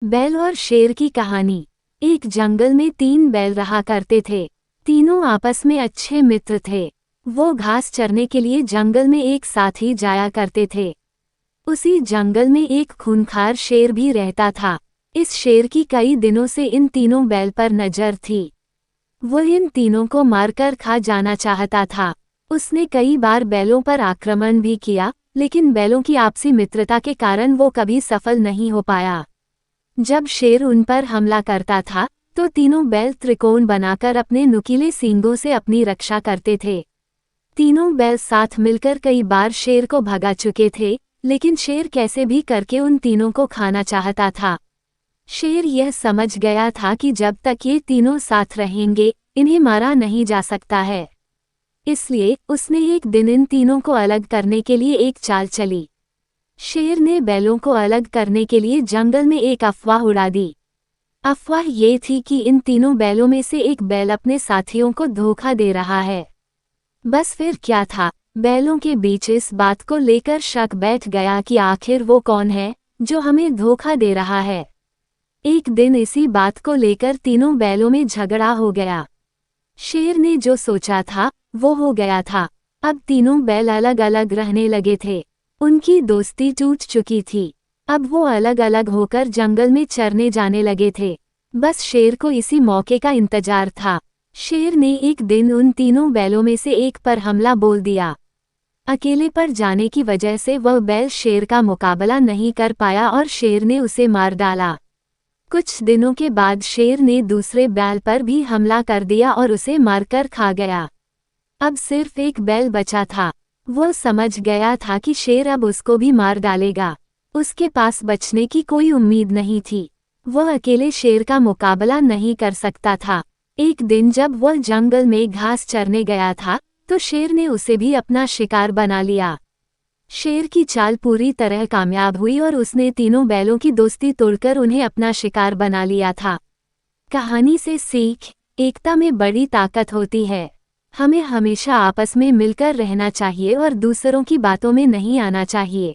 बैल और शेर की कहानी। एक जंगल में 3 बैल रहा करते थे। तीनों आपस में अच्छे मित्र थे। वो घास चरने के लिए जंगल में एक साथ ही जाया करते थे। उसी जंगल में एक खूंखार शेर भी रहता था। इस शेर की कई दिनों से इन तीनों बैल पर नजर थी। वो इन तीनों को मारकर खा जाना चाहता था। उसने कई बार बैलों पर आक्रमण भी किया, लेकिन बैलों की आपसी मित्रता के कारण वो कभी सफल नहीं हो पाया। जब शेर उन पर हमला करता था तो तीनों बैल त्रिकोण बनाकर अपने नुकीले सींगों से अपनी रक्षा करते थे। तीनों बैल साथ मिलकर कई बार शेर को भगा चुके थे, लेकिन शेर कैसे भी करके उन तीनों को खाना चाहता था। शेर यह समझ गया था कि जब तक ये तीनों साथ रहेंगे, इन्हें मारा नहीं जा सकता है। इसलिए उसने एक दिन इन तीनों को अलग करने के लिए एक चाल चली। शेर ने बैलों को अलग करने के लिए जंगल में एक अफवाह उड़ा दी। अफवाह ये थी कि इन तीनों बैलों में से एक बैल अपने साथियों को धोखा दे रहा है। बस फिर क्या था, बैलों के बीच इस बात को लेकर शक बैठ गया कि आखिर वो कौन है जो हमें धोखा दे रहा है। एक दिन इसी बात को लेकर तीनों बैलों में झगड़ा हो गया। शेर ने जो सोचा था वो हो गया था। अब तीनों बैल अलग अलग रहने लगे थे। उनकी दोस्ती टूट चुकी थी। अब वो अलग अलग होकर जंगल में चरने जाने लगे थे। बस शेर को इसी मौके का इंतजार था। शेर ने एक दिन उन तीनों बैलों में से एक पर हमला बोल दिया। अकेले पर जाने की वजह से वह बैल शेर का मुकाबला नहीं कर पाया और शेर ने उसे मार डाला। कुछ दिनों के बाद शेर ने दूसरे बैल पर भी हमला कर दिया और उसे मारकर खा गया। अब सिर्फ एक बैल बचा था। वो समझ गया था कि शेर अब उसको भी मार डालेगा। उसके पास बचने की कोई उम्मीद नहीं थी। वह अकेले शेर का मुकाबला नहीं कर सकता था। एक दिन जब वह जंगल में घास चरने गया था तो शेर ने उसे भी अपना शिकार बना लिया। शेर की चाल पूरी तरह कामयाब हुई और उसने तीनों बैलों की दोस्ती तोड़कर उन्हें अपना शिकार बना लिया था। कहानी से सीख, एकता में बड़ी ताकत होती है। हमें हमेशा आपस में मिलकर रहना चाहिए और दूसरों की बातों में नहीं आना चाहिए।